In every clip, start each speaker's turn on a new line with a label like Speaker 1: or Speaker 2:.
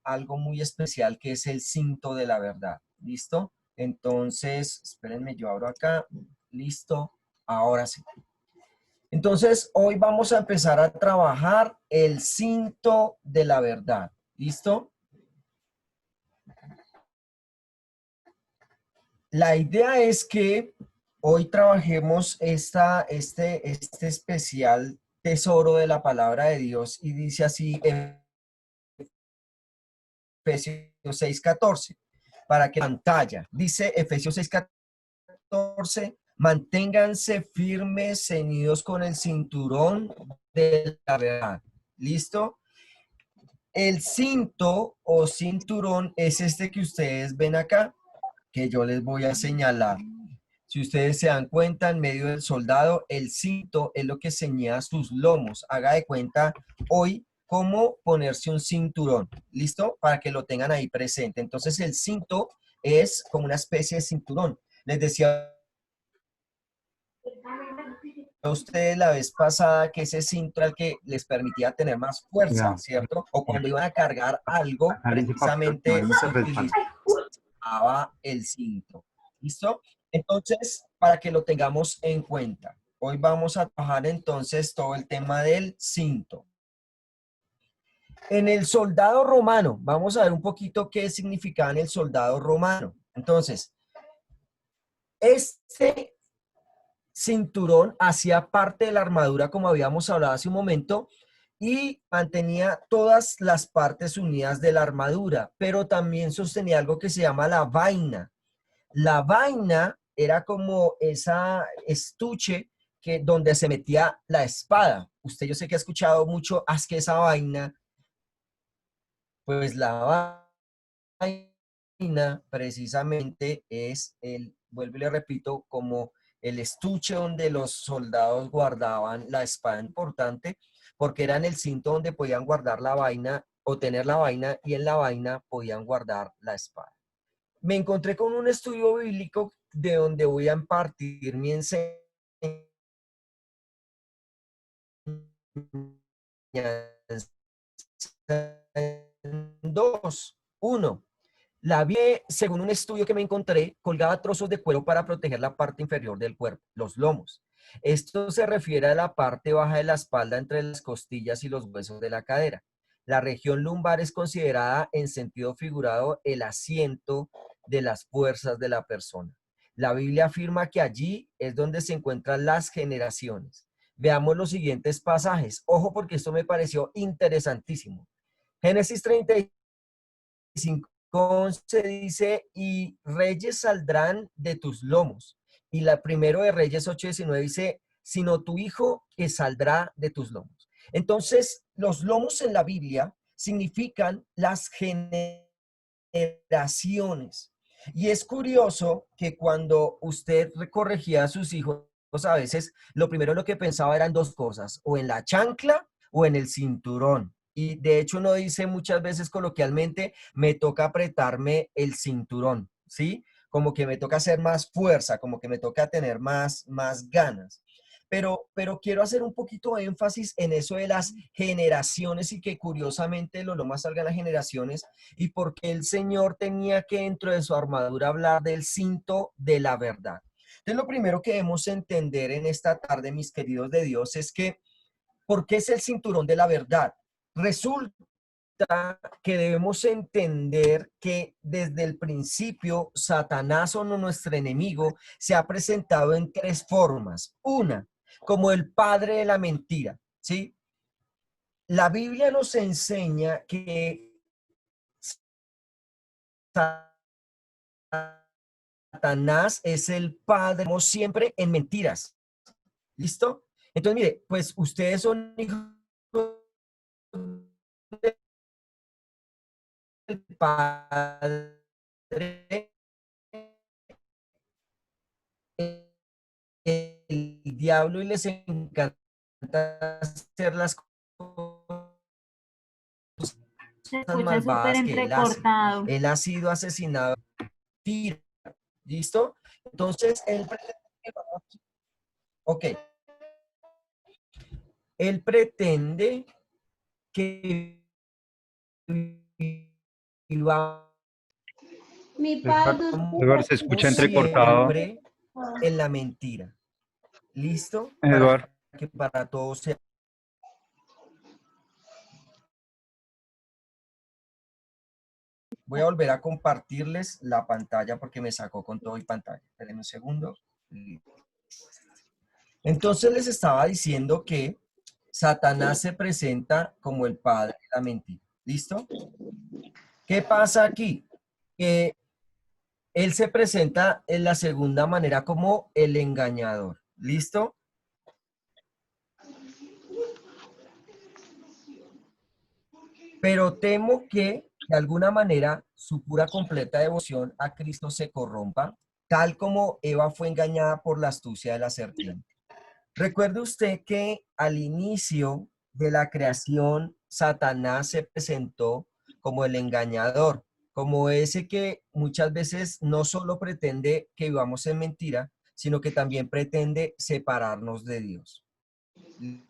Speaker 1: algo muy especial que es el cinto de la verdad. ¿Listo? Entonces, espérenme, yo abro acá. Listo. Ahora sí. Entonces, hoy vamos a empezar a trabajar el cinto de la verdad. ¿Listo? La idea es que hoy trabajemos este especial tesoro de la palabra de Dios y dice así Efesios 6:14, para que pantalla, dice Efesios 6:14, manténganse firmes, ceñidos con el cinturón de la verdad. ¿Listo? El cinto o cinturón es este que ustedes ven acá, que yo les voy a señalar. Si ustedes se dan cuenta, en medio del soldado, el cinto es lo que ceñía sus lomos. Haga de cuenta hoy cómo ponerse un cinturón. ¿Listo? Para que lo tengan ahí presente. Entonces, el cinto es como una especie de cinturón. Les decía a ustedes la vez pasada que ese cinto era el que les permitía tener más fuerza,
Speaker 2: Ya.
Speaker 1: ¿cierto? O cuando iban a cargar algo, precisamente se utilizaba el cinto. ¿Listo? Entonces, para que lo tengamos en cuenta, hoy vamos a trabajar entonces todo el tema del cinto. En el soldado romano, vamos a ver un poquito qué significaba en el soldado romano. Entonces, este cinturón hacía parte de la armadura, como habíamos hablado hace un momento, y mantenía todas las partes unidas de la armadura, pero también sostenía algo que se llama la vaina. La vaina era como esa estuche donde se metía la espada. Usted yo sé que ha escuchado mucho, haz que esa vaina, pues la vaina precisamente es vuelvo y le repito, como el estuche donde los soldados guardaban la espada importante, porque era en el cinto donde podían guardar la vaina o tener la vaina y en la vaina podían guardar la espada. Me encontré con un estudio bíblico de donde voy a impartir mi enseñanza. Dos. Uno, la Biblia, según un estudio que me encontré, colgaba trozos de cuero para proteger la parte inferior del cuerpo, los lomos. Esto se refiere a la parte baja de la espalda entre las costillas y los huesos de la cadera. La región lumbar es considerada en sentido figurado el asiento de las fuerzas de la persona. La Biblia afirma que allí es donde se encuentran las generaciones. Veamos los siguientes pasajes. Ojo porque esto me pareció interesantísimo. Génesis 35:11 dice, y reyes saldrán de tus lomos. Y la primero de Reyes 8:19 dice, sino tu hijo que saldrá de tus lomos. Entonces, los lomos en la Biblia significan las generaciones. Y es curioso que cuando usted corregía a sus hijos, a veces lo primero lo que pensaba eran dos cosas, o en la chancla o en el cinturón. Y de hecho uno dice muchas veces coloquialmente, me toca apretarme el cinturón, ¿sí? Como que me toca hacer más fuerza, como que me toca tener más ganas. Pero quiero hacer un poquito de énfasis en eso de las generaciones y que curiosamente lo más salgan las generaciones y porque el Señor tenía que dentro de su armadura hablar del cinto de la verdad. Entonces lo primero que debemos entender en esta tarde, mis queridos de Dios, es que ¿por qué es el cinturón de la verdad? Resulta que debemos entender que desde el principio Satanás o nuestro enemigo se ha presentado en tres formas. Una, como el padre de la mentira, ¿sí? La Biblia nos enseña que Satanás es el padre, como siempre, en mentiras. ¿Listo? Entonces, mire, pues ustedes son hijos del padre, el diablo y les encanta hacer las cosas
Speaker 3: Se escucha súper
Speaker 1: malvadas que él hace.
Speaker 3: entrecortado.
Speaker 1: Él ha sido asesinado. ¿Listo? Entonces, ok, él pretende que vivamos
Speaker 3: Mi padre,
Speaker 2: Edward, se escucha entrecortado.
Speaker 1: siempre en la mentira. ¿Listo? Para
Speaker 2: Edward,
Speaker 1: que para todos sea. Voy a volver a compartirles la pantalla porque me sacó con todo y pantalla. Esperen un segundo. Entonces les estaba diciendo que Satanás se presenta como el padre de la mentira. ¿Listo? ¿Qué pasa aquí? Que él se presenta en la segunda manera como el engañador. ¿Listo? Pero temo que de alguna manera su pura completa devoción a Cristo se corrompa, tal como Eva fue engañada por la astucia de la serpiente. Recuerde usted que al inicio de la creación, Satanás se presentó como el engañador, como ese que muchas veces no solo pretende que vivamos en mentira, sino que también pretende separarnos de Dios.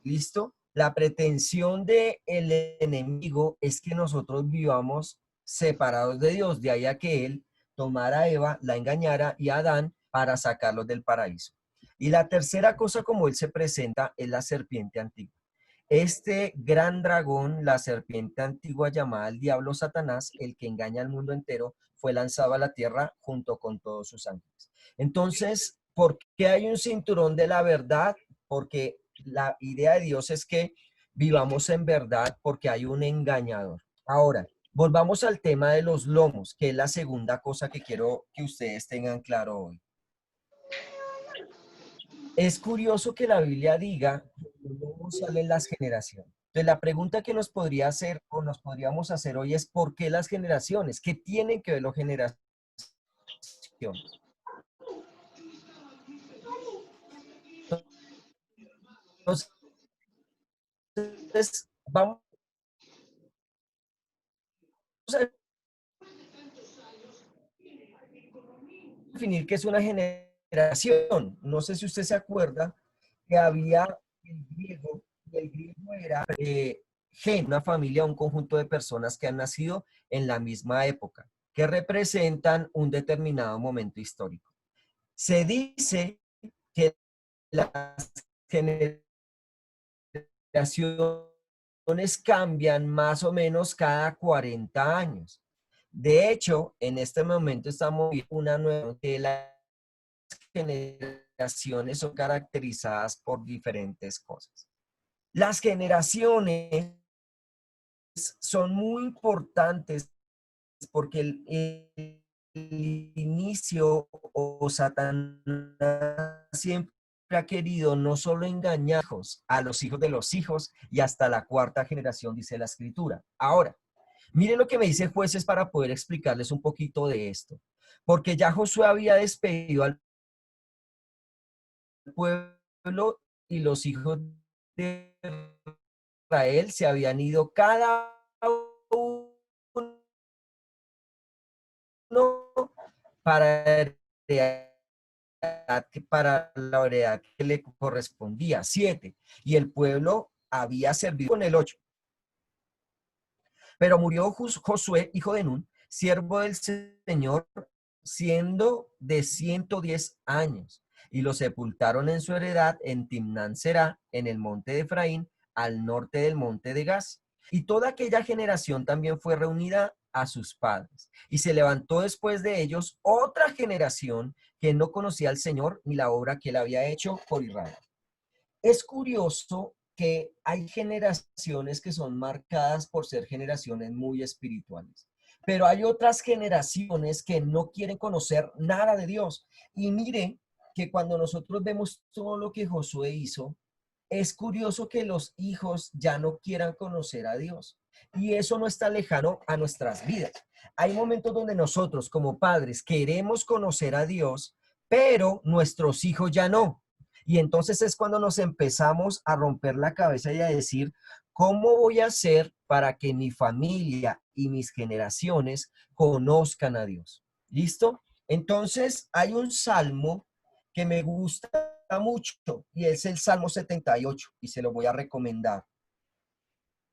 Speaker 1: ¿Listo? La pretensión del enemigo es que nosotros vivamos separados de Dios, de ahí a que él tomara a Eva, la engañara y a Adán para sacarlos del paraíso. Y la tercera cosa como él se presenta es la serpiente antigua. Este gran dragón, la serpiente antigua llamada el diablo Satanás, el que engaña al mundo entero, fue lanzado a la tierra junto con todos sus ángeles. Entonces, ¿por qué hay un cinturón de la verdad? Porque la idea de Dios es que vivamos en verdad porque hay un engañador. Ahora, volvamos al tema de los lomos, que es la segunda cosa que quiero que ustedes tengan claro hoy. Es curioso que la Biblia diga que los lomos salen las generaciones. Entonces, la pregunta que nos podría hacer o nos podríamos hacer hoy es ¿por qué las generaciones? ¿Qué tienen que ver las generaciones? Entonces, vamos a definir qué es una generación. No sé si usted se acuerda que había el griego, y el griego era gen, una familia, un conjunto de personas que han nacido en la misma época, que representan un determinado momento histórico. Se dice que las generaciones cambian más o menos cada 40 años. De hecho, en este momento estamos viendo una nueva que las generaciones son caracterizadas por diferentes cosas. Las generaciones son muy importantes porque el inicio o Satanás siempre ha querido no solo engañar a los hijos de los hijos y hasta la cuarta generación, dice la escritura. Ahora, miren lo que me dice Jueces para poder explicarles un poquito de esto. Porque ya Josué había despedido al pueblo y los hijos de Israel se habían ido cada uno para para la heredad que le correspondía, 7. Y el pueblo había servido con el 8. Pero murió Josué, hijo de Nun, siervo del Señor, siendo de 110 años. Y lo sepultaron en su heredad en Timnán Será, en el monte de Efraín, al norte del monte de Gaz. Y toda aquella generación también fue reunida a sus padres. Y se levantó después de ellos otra generación que no conocía al Señor ni la obra que él había hecho por Israel. Es curioso que hay generaciones que son marcadas por ser generaciones muy espirituales, pero hay otras generaciones que no quieren conocer nada de Dios. Y mire que cuando nosotros vemos todo lo que Josué hizo, es curioso que los hijos ya no quieran conocer a Dios. Y eso no está lejano a nuestras vidas. Hay momentos donde nosotros como padres queremos conocer a Dios, pero nuestros hijos ya no. Y entonces es cuando nos empezamos a romper la cabeza y a decir, ¿cómo voy a hacer para que mi familia y mis generaciones conozcan a Dios? ¿Listo? Entonces hay un salmo que me gusta mucho y es el Salmo 78 y se lo voy a recomendar.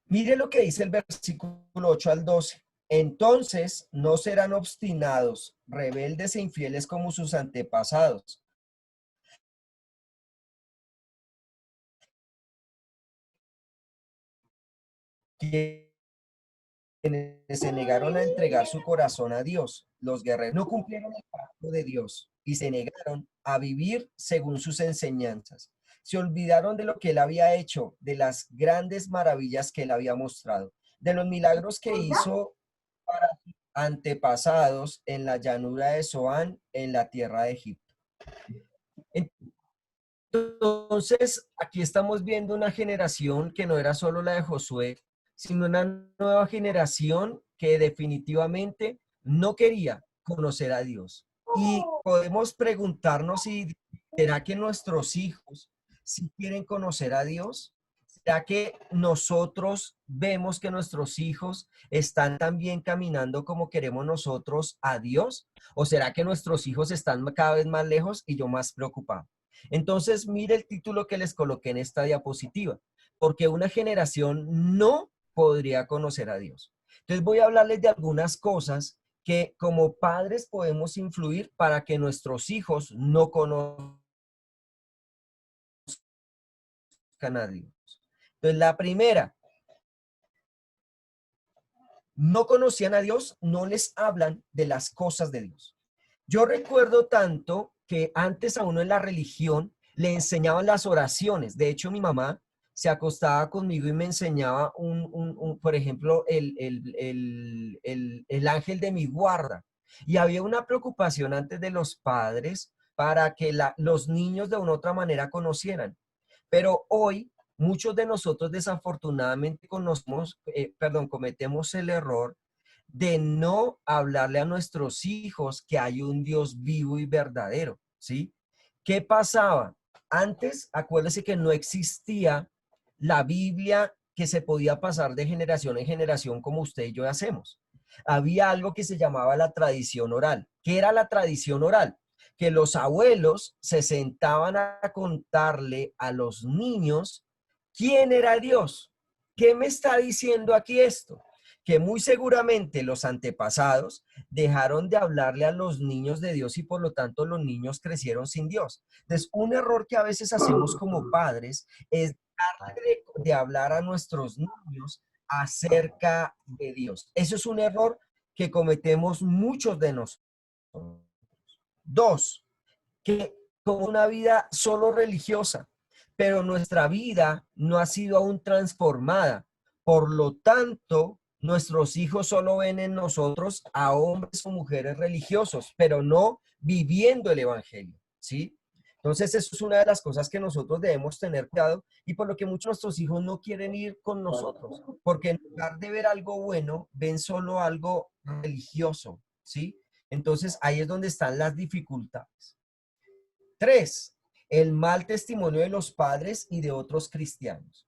Speaker 1: Mire lo que dice el versículo 8 al 12. Entonces no serán obstinados, rebeldes e infieles como sus antepasados, quienes se negaron a entregar su corazón a Dios. Los guerreros no cumplieron el pacto de Dios y se negaron a vivir según sus enseñanzas. Se olvidaron de lo que él había hecho, de las grandes maravillas que él había mostrado, de los milagros que hizo para sus antepasados en la llanura de Zoán, en la tierra de Egipto. Entonces, aquí estamos viendo una generación que no era solo la de Josué, sino una nueva generación que definitivamente no quería conocer a Dios. Y podemos preguntarnos si será que nuestros hijos sí quieren conocer a Dios. ¿Será que nosotros vemos que nuestros hijos están también caminando como queremos nosotros a Dios? ¿O será que nuestros hijos están cada vez más lejos y yo más preocupado? Entonces, mire el título que les coloqué en esta diapositiva, porque una generación no podría conocer a Dios. Entonces, voy a hablarles de algunas cosas que como padres podemos influir para que nuestros hijos no conozcan a Dios. Entonces, la primera, no conocían a Dios, no les hablan de las cosas de Dios. Yo recuerdo tanto que antes a uno en la religión le enseñaban las oraciones. De hecho, mi mamá se acostaba conmigo y me enseñaba, por ejemplo, el ángel de mi guarda. Y había una preocupación antes de los padres para que los niños de una u otra manera conocieran. Pero hoy muchos de nosotros desafortunadamente cometemos el error de no hablarle a nuestros hijos que hay un Dios vivo y verdadero, ¿sí? ¿Qué pasaba? Antes, acuérdese que no existía la Biblia que se podía pasar de generación en generación como usted y yo hacemos. Había algo que se llamaba la tradición oral. ¿Qué era la tradición oral? Que los abuelos se sentaban a contarle a los niños quién era Dios. ¿Qué me está diciendo aquí esto? Que muy seguramente los antepasados dejaron de hablarle a los niños de Dios y por lo tanto los niños crecieron sin Dios. Entonces, un error que a veces hacemos como padres es dejar de hablar a nuestros niños acerca de Dios. Eso es un error que cometemos muchos de nosotros. Dos, que como una vida solo religiosa, pero nuestra vida no ha sido aún transformada. Por lo tanto, nuestros hijos solo ven en nosotros a hombres o mujeres religiosos, pero no viviendo el evangelio, ¿sí? Entonces, eso es una de las cosas que nosotros debemos tener cuidado y por lo que muchos de nuestros hijos no quieren ir con nosotros, porque en lugar de ver algo bueno, ven solo algo religioso, ¿sí? Entonces, ahí es donde están las dificultades. 3, el mal testimonio de los padres y de otros cristianos.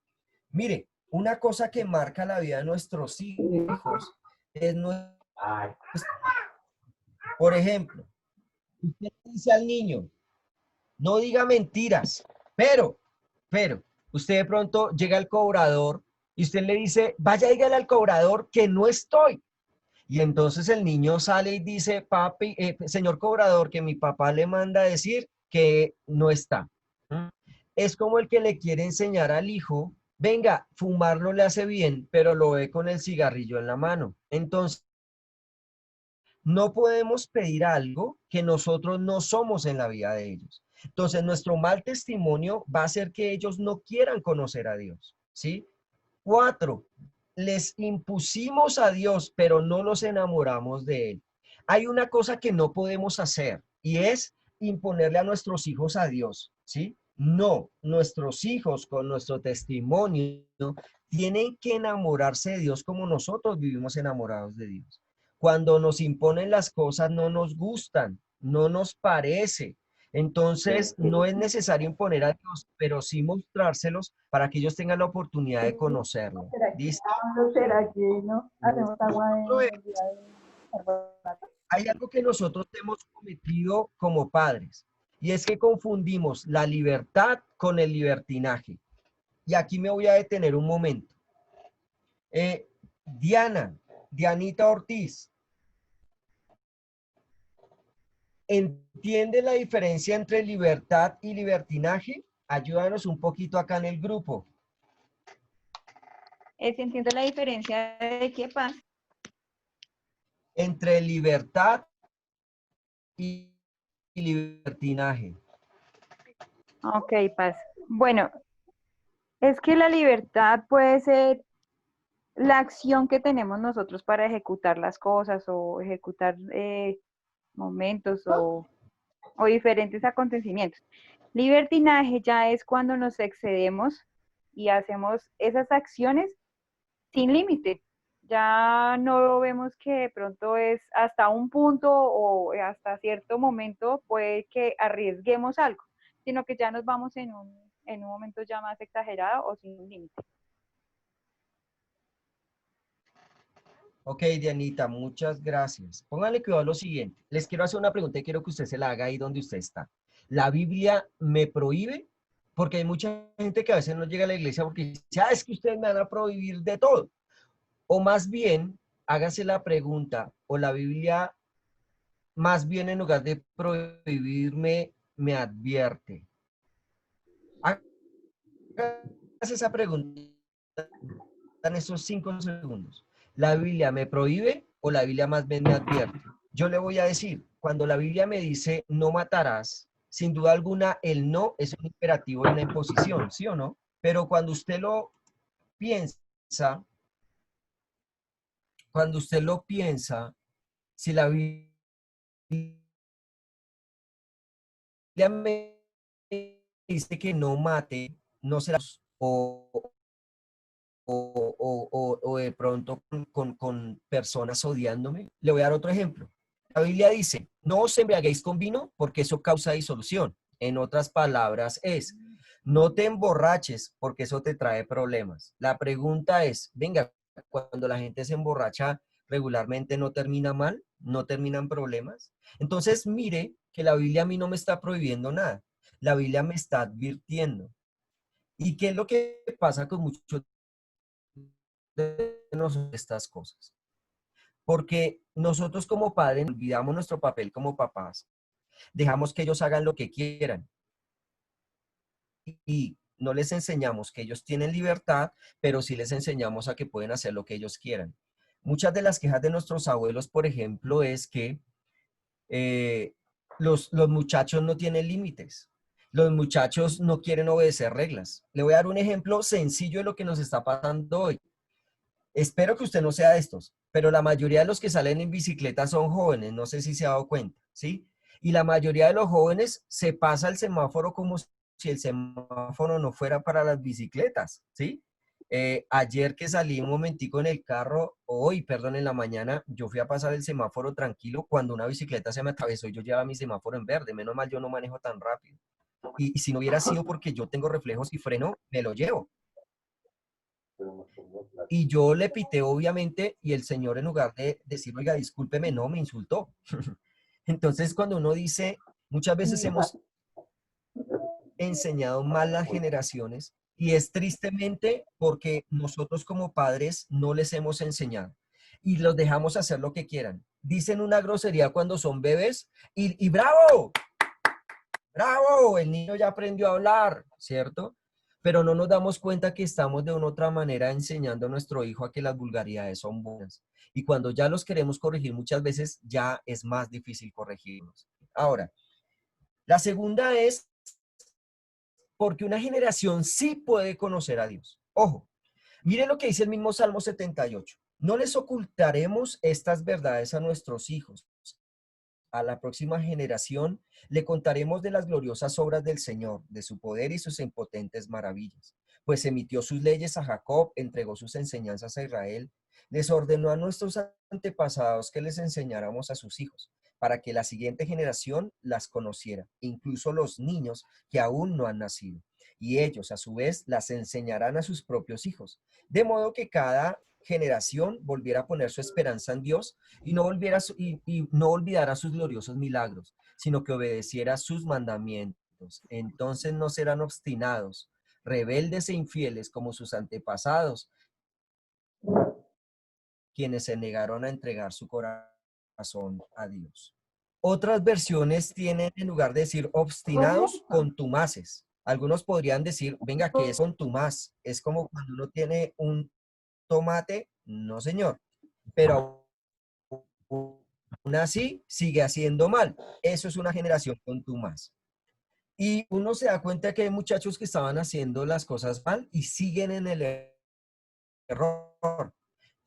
Speaker 1: Mire, una cosa que marca la vida de nuestros hijos es por ejemplo, usted dice al niño, no diga mentiras, pero, usted de pronto llega al cobrador y usted le dice, vaya, dígale al cobrador que no estoy. Y entonces el niño sale y dice, papi, señor cobrador, que mi papá le manda a decir que no está. ¿Mm? Es como el que le quiere enseñar al hijo, venga, fumar no le hace bien, pero lo ve con el cigarrillo en la mano. Entonces, no podemos pedir algo que nosotros no somos en la vida de ellos. Entonces, nuestro mal testimonio va a hacer que ellos no quieran conocer a Dios, ¿sí? 4, les impusimos a Dios, pero no los enamoramos de Él. Hay una cosa que no podemos hacer y es imponerle a nuestros hijos a Dios, ¿sí? No, nuestros hijos con nuestro testimonio tienen que enamorarse de Dios como nosotros vivimos enamorados de Dios. Cuando nos imponen las cosas no nos gustan, no nos parece. Entonces, no es necesario imponer a Dios, pero sí mostrárselos para que ellos tengan la oportunidad de conocerlo. ¿Listo? Hay algo que nosotros hemos cometido como padres, y es que confundimos la libertad con el libertinaje. Y aquí me voy a detener un momento. Diana, Dianita Ortiz, ¿entiende la diferencia entre libertad y libertinaje? Ayúdanos un poquito acá en el grupo.
Speaker 3: Si entiendo la diferencia de qué pasa.
Speaker 1: Entre libertad y libertinaje.
Speaker 4: Ok, Paz. Bueno, es que la libertad puede ser la acción que tenemos nosotros para ejecutar las cosas o ejecutar momentos o diferentes acontecimientos. Libertinaje ya es cuando nos excedemos y hacemos esas acciones sin límite. Ya no vemos que de pronto es hasta un punto o hasta cierto momento puede que arriesguemos algo, sino que ya nos vamos en un momento ya más exagerado o sin límite.
Speaker 1: Ok, Dianita, muchas gracias. Póngale cuidado a lo siguiente. Les quiero hacer una pregunta y quiero que usted se la haga ahí donde usted está. ¿La Biblia me prohíbe? Porque hay mucha gente que a veces no llega a la iglesia porque dice, ah, es que ustedes me van a prohibir de todo. O más bien, hágase la pregunta, o la Biblia, más bien en lugar de prohibirme, me advierte. Hágase esa pregunta en esos 5 segundos. ¿La Biblia me prohíbe o la Biblia más bien me advierte? Yo le voy a decir, cuando la Biblia me dice no matarás, sin duda alguna el no es un imperativo y una imposición, ¿sí o no? Pero cuando usted lo piensa, si la Biblia me dice que no mate, no será o de pronto con personas odiándome. Le voy a dar otro ejemplo. La Biblia dice, no os embriaguéis con vino porque eso causa disolución. En otras palabras es, no te emborraches porque eso te trae problemas. La pregunta es, venga, cuando la gente se emborracha regularmente no termina mal, no terminan problemas. Entonces, mire que la Biblia a mí no me está prohibiendo nada. La Biblia me está advirtiendo. ¿Y qué es lo que pasa con muchos de nosotros estas cosas? Porque nosotros como padres olvidamos nuestro papel como papás, dejamos que ellos hagan lo que quieran y no les enseñamos que ellos tienen libertad, pero sí les enseñamos a que pueden hacer lo que ellos quieran. Muchas de las quejas de nuestros abuelos, por ejemplo, es que eh, los muchachos no tienen límites. Los muchachos no quieren obedecer reglas. Le voy a dar un ejemplo sencillo de lo que nos está pasando hoy. Espero que usted no sea de estos, pero la mayoría de los que salen en bicicleta son jóvenes, no sé si se ha dado cuenta, ¿sí? Y la mayoría de los jóvenes se pasa el semáforo como si el semáforo no fuera para las bicicletas, ¿sí? Ayer que salí un momentico en el carro, hoy, perdón, en la mañana, yo fui a pasar el semáforo tranquilo cuando una bicicleta se me atravesó y yo llevaba mi semáforo en verde, menos mal yo no manejo tan rápido. Y si no hubiera sido porque yo tengo reflejos y freno, me lo llevo. Y yo le pité, obviamente, y el señor, en lugar de decir, oiga, discúlpeme, no, me insultó. Entonces, cuando uno dice, muchas veces hemos enseñado mal las generaciones y es tristemente porque nosotros como padres no les hemos enseñado y los dejamos hacer lo que quieran. Dicen una grosería cuando son bebés y ¡bravo! ¡Bravo! El niño ya aprendió a hablar, ¿cierto? Pero no nos damos cuenta que estamos de una otra manera enseñando a nuestro hijo a que las vulgaridades son buenas. Y cuando ya los queremos corregir muchas veces, ya es más difícil corregirlos. Ahora, la segunda es porque una generación sí puede conocer a Dios. Ojo, mire lo que dice el mismo Salmo 78. No les ocultaremos estas verdades a nuestros hijos. A la próxima generación le contaremos de las gloriosas obras del Señor, de su poder y sus impotentes maravillas. Pues emitió sus leyes a Jacob, entregó sus enseñanzas a Israel, les ordenó a nuestros antepasados que les enseñáramos a sus hijos, para que la siguiente generación las conociera, incluso los niños que aún no han nacido. Y ellos, a su vez, las enseñarán a sus propios hijos, de modo que cada generación volviera a poner su esperanza en Dios y no olvidara sus gloriosos milagros, sino que obedeciera sus mandamientos. Entonces no serán obstinados, rebeldes e infieles como sus antepasados, quienes se negaron a entregar su corazón a Dios. Otras versiones tienen, en lugar de decir obstinados, contumaces. Algunos podrían decir, venga, ¿qué es contumaz? Es como cuando uno tiene un tomate, no señor, pero aún así sigue haciendo mal. Eso es una generación contumaz. Y uno se da cuenta que hay muchachos que estaban haciendo las cosas mal y siguen en el error.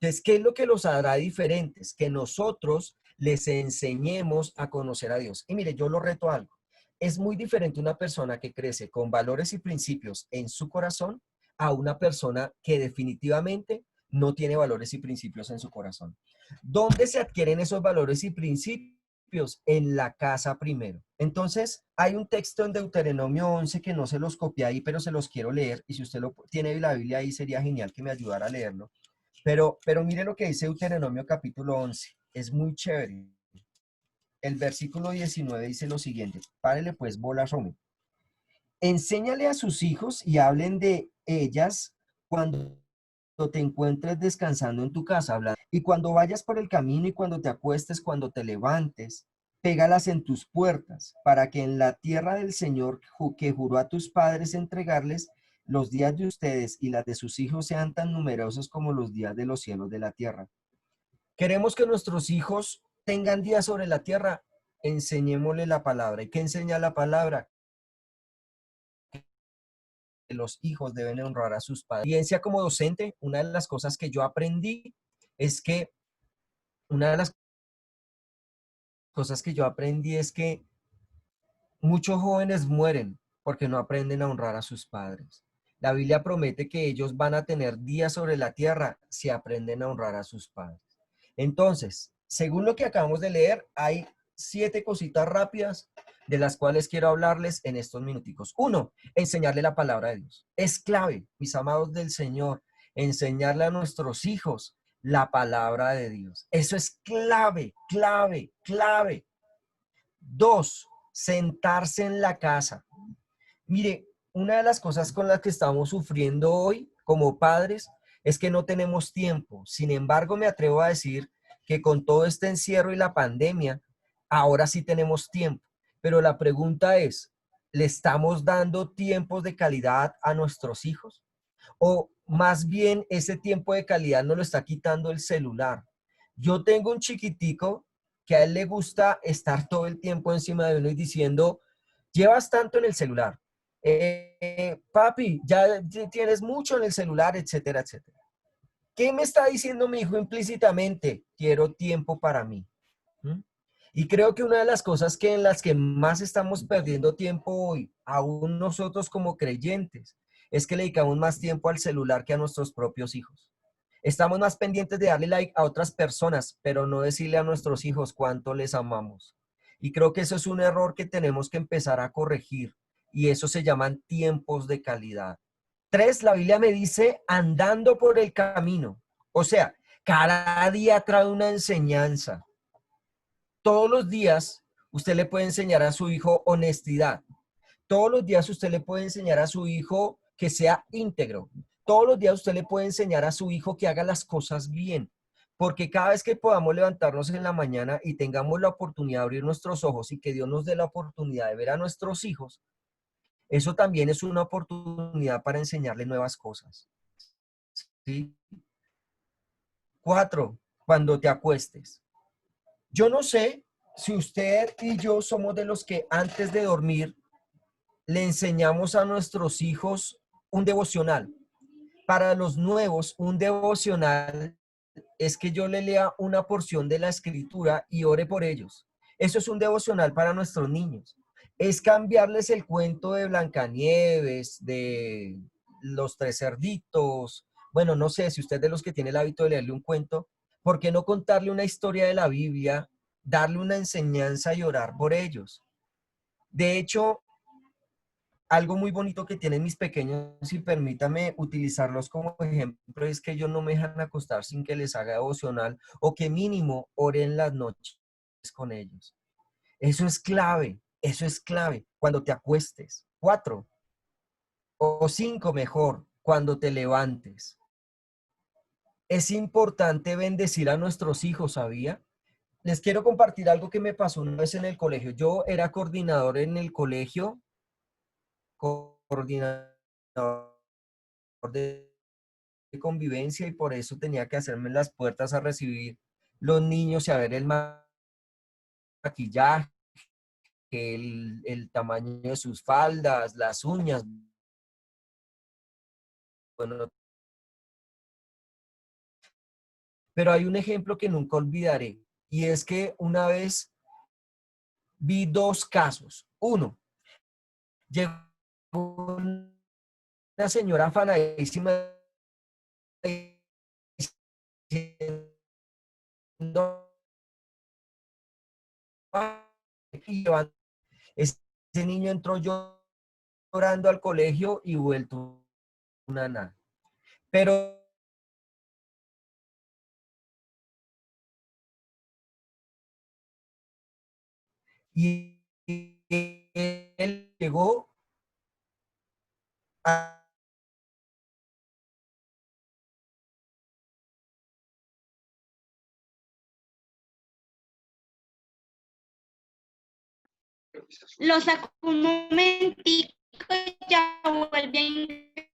Speaker 1: Entonces, ¿qué es lo que los hará diferentes? Que nosotros les enseñemos a conocer a Dios. Y mire, yo lo reto a algo. Es muy diferente una persona que crece con valores y principios en su corazón a una persona que definitivamente no tiene valores y principios en su corazón. ¿Dónde se adquieren esos valores y principios? En la casa primero. Entonces, hay un texto en Deuteronomio 11 que no se los copié ahí, pero se los quiero leer. Y si usted lo tiene la Biblia ahí, sería genial que me ayudara a leerlo. Pero mire lo que dice Deuteronomio capítulo 11. Es muy chévere. El versículo 19 dice lo siguiente. Párele pues bolas, hombre. Enséñale a sus hijos y hablen de ellas cuando te encuentres descansando en tu casa. Y cuando vayas por el camino y cuando te acuestes, cuando te levantes, pégalas en tus puertas, para que en la tierra del Señor que juró a tus padres entregarles, los días de ustedes y las de sus hijos sean tan numerosos como los días de los cielos de la tierra. Queremos que nuestros hijos tengan días sobre la tierra, enseñémosle la palabra. ¿Y qué enseña la palabra? Que los hijos deben honrar a sus padres. Experiencia como docente, una de las cosas que yo aprendí es que una de las cosas que yo aprendí es que muchos jóvenes mueren porque no aprenden a honrar a sus padres. La Biblia promete que ellos van a tener días sobre la tierra si aprenden a honrar a sus padres. Entonces, según lo que acabamos de leer, hay 7 cositas rápidas de las cuales quiero hablarles en estos minuticos. 1, enseñarle la palabra de Dios. Es clave, mis amados del Señor, enseñarle a nuestros hijos la palabra de Dios. Eso es clave, clave, clave. 2, sentarse en la casa. Mire, una de las cosas con las que estamos sufriendo hoy como padres es que no tenemos tiempo. Sin embargo, me atrevo a decir que con todo este encierro y la pandemia, ahora sí tenemos tiempo. Pero la pregunta es, ¿le estamos dando tiempos de calidad a nuestros hijos? O más bien ese tiempo de calidad nos lo está quitando el celular. Yo tengo un chiquitico que a él le gusta estar todo el tiempo encima de uno y diciendo, llevas tanto en el celular, papi, ya tienes mucho en el celular, etcétera, etcétera. ¿Qué me está diciendo mi hijo implícitamente? Quiero tiempo para mí. ¿Mm? Y creo que una de las cosas que en las que más estamos perdiendo tiempo hoy, aún nosotros como creyentes, es que le dedicamos más tiempo al celular que a nuestros propios hijos. Estamos más pendientes de darle like a otras personas, pero no decirle a nuestros hijos cuánto les amamos. Y creo que eso es un error que tenemos que empezar a corregir. Y eso se llaman tiempos de calidad. 3, la Biblia me dice andando por el camino. O sea, cada día trae una enseñanza. Todos los días usted le puede enseñar a su hijo honestidad. Todos los días usted le puede enseñar a su hijo que sea íntegro. Todos los días usted le puede enseñar a su hijo que haga las cosas bien. Porque cada vez que podamos levantarnos en la mañana y tengamos la oportunidad de abrir nuestros ojos y que Dios nos dé la oportunidad de ver a nuestros hijos, eso también es una oportunidad para enseñarle nuevas cosas. ¿Sí? 4, cuando te acuestes. Yo no sé si usted y yo somos de los que antes de dormir le enseñamos a nuestros hijos un devocional. Para los nuevos, un devocional es que yo le lea una porción de la escritura y ore por ellos. Eso es un devocional para nuestros niños. Es cambiarles el cuento de Blancanieves, de los 3 cerditos. Bueno, no sé si usted es de los que tiene el hábito de leerle un cuento, ¿por qué no contarle una historia de la Biblia, darle una enseñanza y orar por ellos? De hecho, algo muy bonito que tienen mis pequeños, y permítame utilizarlos como ejemplo, es que ellos no me dejan acostar sin que les haga devocional o que mínimo oren las noches con ellos. Eso es clave cuando te acuestes. 4 o 5 mejor, cuando te levantes. Es importante bendecir a nuestros hijos, ¿sabía? Les quiero compartir algo que me pasó una vez en el colegio. Yo era coordinador en el colegio, coordinador de convivencia y por eso tenía que hacerme las puertas a recibir los niños y a ver el maquillaje, el tamaño de sus faldas, las uñas. Bueno, pero hay un ejemplo que nunca olvidaré y es que una vez vi dos casos. Uno, llegó una señora afanadísima diciendo, y ese niño entró llorando al colegio y vuelto una nada. Pero y él llegó a
Speaker 5: Lo saco un momentico y ya vuelve a